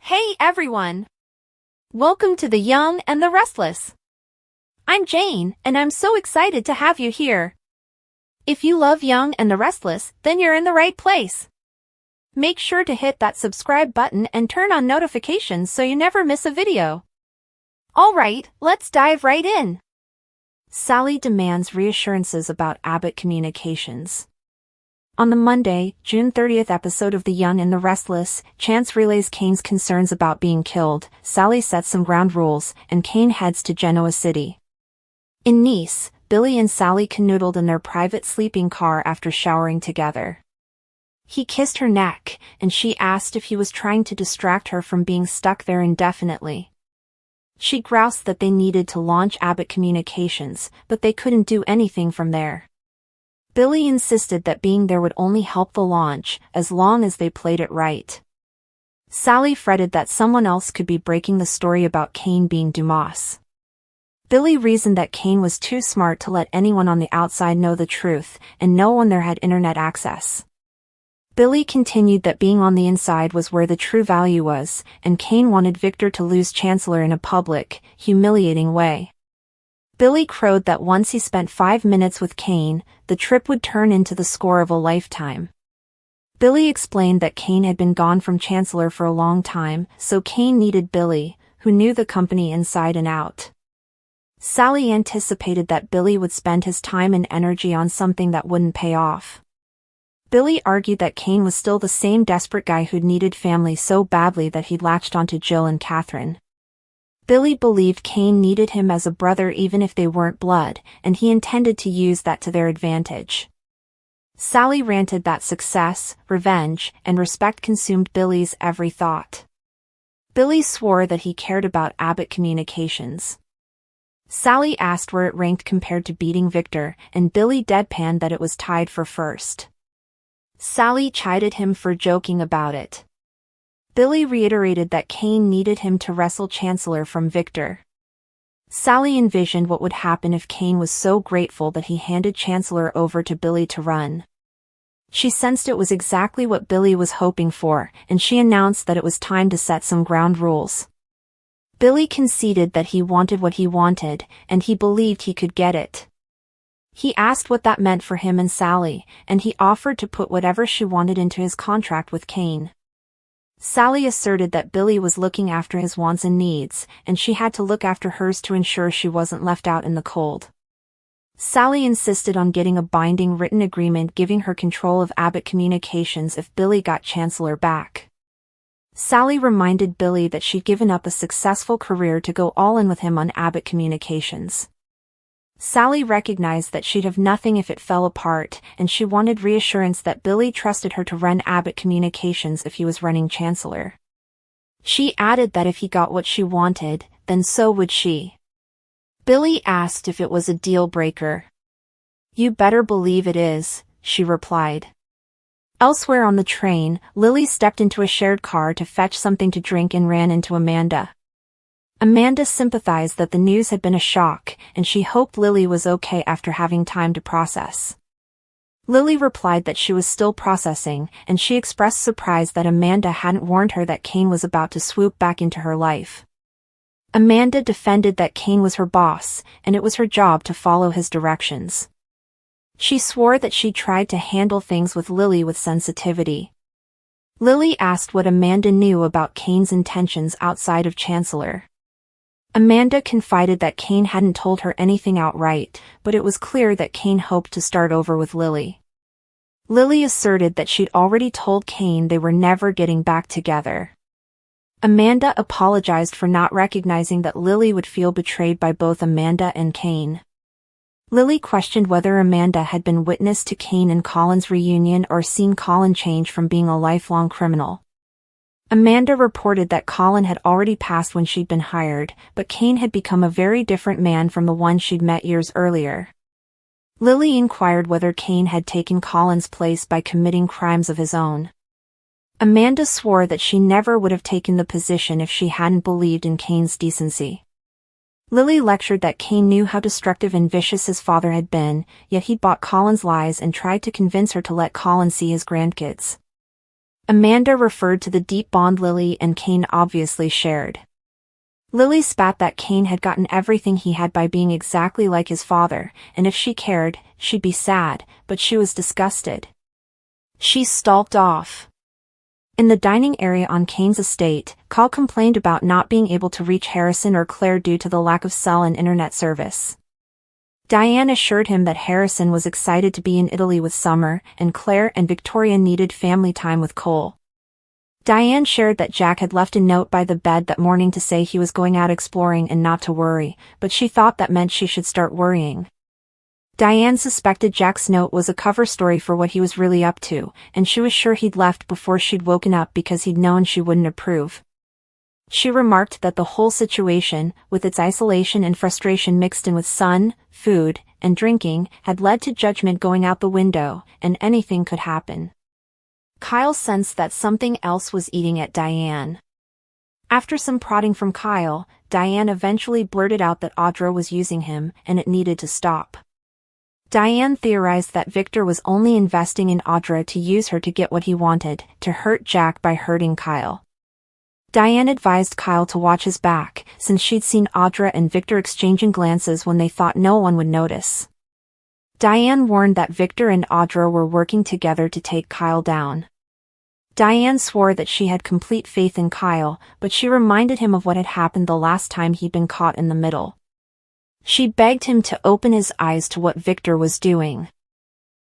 Hey everyone! Welcome to The Young and the Restless. I'm Jane, and I'm so excited to have you here. If you love Young and the Restless, then you're in the right place. Make sure to hit that subscribe button and turn on notifications so you never miss a video. Alright, let's dive right in. Sally demands reassurances about Abbott Communications. On the Monday, June 30th episode of The Young and the Restless, Chance relays Kane's concerns about being killed, Sally sets some ground rules, and Kane heads to Genoa City. In Nice, Billy and Sally canoodled in their private sleeping car after showering together. He kissed her neck, and she asked if he was trying to distract her from being stuck there indefinitely. She groused that they needed to launch Abbott Communications, but they couldn't do anything from there. Billy insisted that being there would only help the launch, as long as they played it right. Sally fretted that someone else could be breaking the story about Kane being Dumas. Billy reasoned that Kane was too smart to let anyone on the outside know the truth, and no one there had internet access. Billy continued that being on the inside was where the true value was, and Kane wanted Victor to lose Chancellor in a public, humiliating way. Billy crowed that once he spent 5 minutes with Kane, the trip would turn into the score of a lifetime. Billy explained that Kane had been gone from Chancellor for a long time, so Kane needed Billy, who knew the company inside and out. Sally anticipated that Billy would spend his time and energy on something that wouldn't pay off. Billy argued that Kane was still the same desperate guy who'd needed family so badly that he'd latched onto Jill and Catherine. Billy believed Kane needed him as a brother even if they weren't blood, and he intended to use that to their advantage. Sally ranted that success, revenge, and respect consumed Billy's every thought. Billy swore that he cared about Abbott Communications. Sally asked where it ranked compared to beating Victor, and Billy deadpanned that it was tied for first. Sally chided him for joking about it. Billy reiterated that Kane needed him to wrestle Chancellor from Victor. Sally envisioned what would happen if Kane was so grateful that he handed Chancellor over to Billy to run. She sensed it was exactly what Billy was hoping for, and she announced that it was time to set some ground rules. Billy conceded that he wanted what he wanted, and he believed he could get it. He asked what that meant for him and Sally, and he offered to put whatever she wanted into his contract with Kane. Sally asserted that Billy was looking after his wants and needs, and she had to look after hers to ensure she wasn't left out in the cold. Sally insisted on getting a binding written agreement giving her control of Abbott Communications if Billy got Chancellor back. Sally reminded Billy that she'd given up a successful career to go all in with him on Abbott Communications. Sally recognized that she'd have nothing if it fell apart, and she wanted reassurance that Billy trusted her to run Abbott Communications if he was running Chancellor. She added that if he got what she wanted, then so would she. Billy asked if it was a deal breaker. "You better believe it is," she replied. Elsewhere on the train, Lily stepped into a shared car to fetch something to drink and ran into Amanda. Amanda sympathized that the news had been a shock, and she hoped Lily was okay after having time to process. Lily replied that she was still processing, and she expressed surprise that Amanda hadn't warned her that Kane was about to swoop back into her life. Amanda defended that Kane was her boss, and it was her job to follow his directions. She swore that she tried to handle things with Lily with sensitivity. Lily asked what Amanda knew about Kane's intentions outside of Chancellor. Amanda confided that Kane hadn't told her anything outright, but it was clear that Kane hoped to start over with Lily. Lily asserted that she'd already told Kane they were never getting back together. Amanda apologized for not recognizing that Lily would feel betrayed by both Amanda and Kane. Lily questioned whether Amanda had been witness to Kane and Colin's reunion or seen Colin change from being a lifelong criminal. Amanda reported that Colin had already passed when she'd been hired, but Kane had become a very different man from the one she'd met years earlier. Lily inquired whether Kane had taken Colin's place by committing crimes of his own. Amanda swore that she never would have taken the position if she hadn't believed in Kane's decency. Lily lectured that Kane knew how destructive and vicious his father had been, yet he'd bought Colin's lies and tried to convince her to let Colin see his grandkids. Amanda referred to the deep bond Lily and Kane obviously shared. Lily spat that Kane had gotten everything he had by being exactly like his father, and if she cared, she'd be sad, but she was disgusted. She stalked off. In the dining area on Kane's estate, Kyle complained about not being able to reach Harrison or Claire due to the lack of cell and internet service. Diane assured him that Harrison was excited to be in Italy with Summer, and Claire and Victoria needed family time with Cole. Diane shared that Jack had left a note by the bed that morning to say he was going out exploring and not to worry, but she thought that meant she should start worrying. Diane suspected Jack's note was a cover story for what he was really up to, and she was sure he'd left before she'd woken up because he'd known she wouldn't approve. She remarked that the whole situation, with its isolation and frustration mixed in with sun, food, and drinking, had led to judgment going out the window, and anything could happen. Kyle sensed that something else was eating at Diane. After some prodding from Kyle, Diane eventually blurted out that Audra was using him, and it needed to stop. Diane theorized that Victor was only investing in Audra to use her to get what he wanted, to hurt Jack by hurting Kyle. Diane advised Kyle to watch his back, since she'd seen Audra and Victor exchanging glances when they thought no one would notice. Diane warned that Victor and Audra were working together to take Kyle down. Diane swore that she had complete faith in Kyle, but she reminded him of what had happened the last time he'd been caught in the middle. She begged him to open his eyes to what Victor was doing.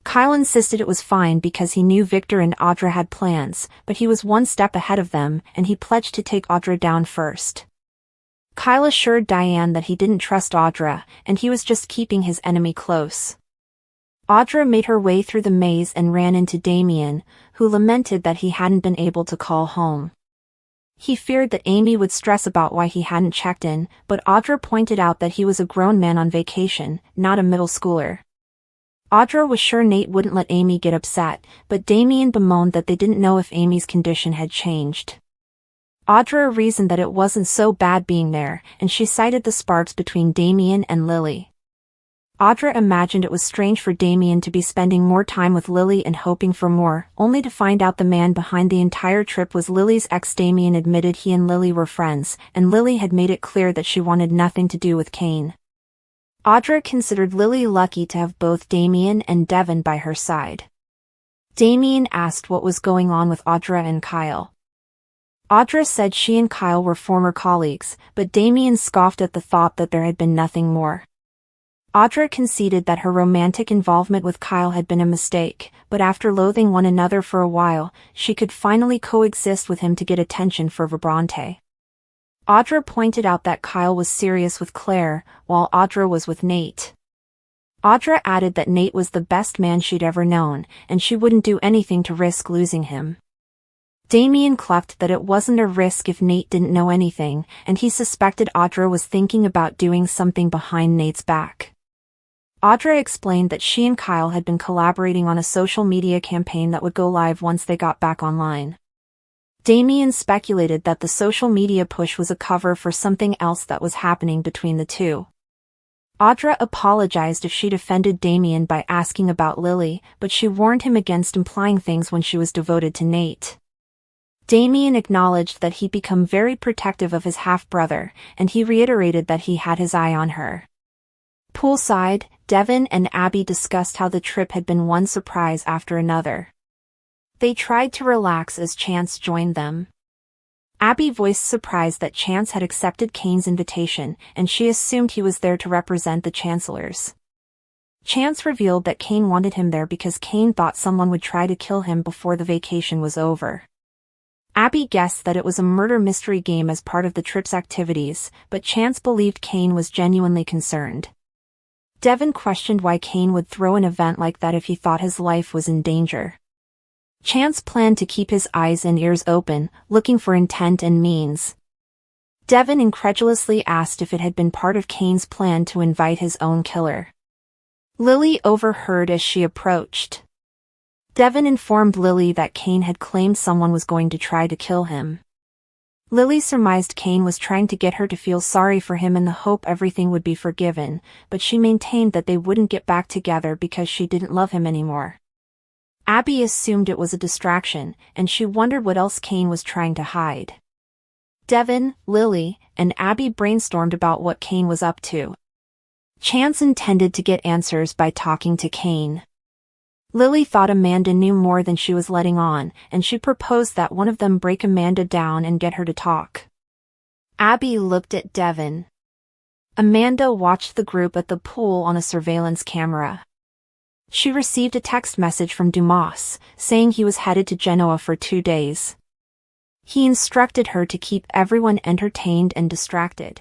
Kyle insisted it was fine because he knew Victor and Audra had plans, but he was one step ahead of them, and he pledged to take Audra down first. Kyle assured Diane that he didn't trust Audra, and he was just keeping his enemy close. Audra made her way through the maze and ran into Damian, who lamented that he hadn't been able to call home. He feared that Amy would stress about why he hadn't checked in, but Audra pointed out that he was a grown man on vacation, not a middle schooler. Audra was sure Nate wouldn't let Amy get upset, but Damian bemoaned that they didn't know if Amy's condition had changed. Audra reasoned that it wasn't so bad being there, and she cited the sparks between Damian and Lily. Audra imagined it was strange for Damian to be spending more time with Lily and hoping for more, only to find out the man behind the entire trip was Lily's ex. Damian admitted he and Lily were friends, and Lily had made it clear that she wanted nothing to do with Kane. Audra considered Lily lucky to have both Damian and Devon by her side. Damian asked what was going on with Audra and Kyle. Audra said she and Kyle were former colleagues, but Damian scoffed at the thought that there had been nothing more. Audra conceded that her romantic involvement with Kyle had been a mistake, but after loathing one another for a while, she could finally coexist with him to get attention for Vibrante. Audra pointed out that Kyle was serious with Claire, while Audra was with Nate. Audra added that Nate was the best man she'd ever known, and she wouldn't do anything to risk losing him. Damian clucked that it wasn't a risk if Nate didn't know anything, and he suspected Audra was thinking about doing something behind Nate's back. Audra explained that she and Kyle had been collaborating on a social media campaign that would go live once they got back online. Damian speculated that the social media push was a cover for something else that was happening between the two. Audra apologized if she'd offended Damian by asking about Lily, but she warned him against implying things when she was devoted to Nate. Damian acknowledged that he'd become very protective of his half-brother, and he reiterated that he had his eye on her. Poolside, Devon and Abby discussed how the trip had been one surprise after another. They tried to relax as Chance joined them. Abby voiced surprise that Chance had accepted Kane's invitation, and she assumed he was there to represent the Chancellors. Chance revealed that Kane wanted him there because Kane thought someone would try to kill him before the vacation was over. Abby guessed that it was a murder mystery game as part of the trip's activities, but Chance believed Kane was genuinely concerned. Devon questioned why Kane would throw an event like that if he thought his life was in danger. Chance planned to keep his eyes and ears open, looking for intent and means. Devon incredulously asked if it had been part of Kane's plan to invite his own killer. Lily overheard as she approached. Devon informed Lily that Kane had claimed someone was going to try to kill him. Lily surmised Kane was trying to get her to feel sorry for him in the hope everything would be forgiven, but she maintained that they wouldn't get back together because she didn't love him anymore. Abby assumed it was a distraction, and she wondered what else Kane was trying to hide. Devon, Lily, and Abby brainstormed about what Kane was up to. Chance intended to get answers by talking to Kane. Lily thought Amanda knew more than she was letting on, and she proposed that one of them break Amanda down and get her to talk. Abby looked at Devon. Amanda watched the group at the pool on a surveillance camera. She received a text message from Dumas, saying he was headed to Genoa for 2 days. He instructed her to keep everyone entertained and distracted.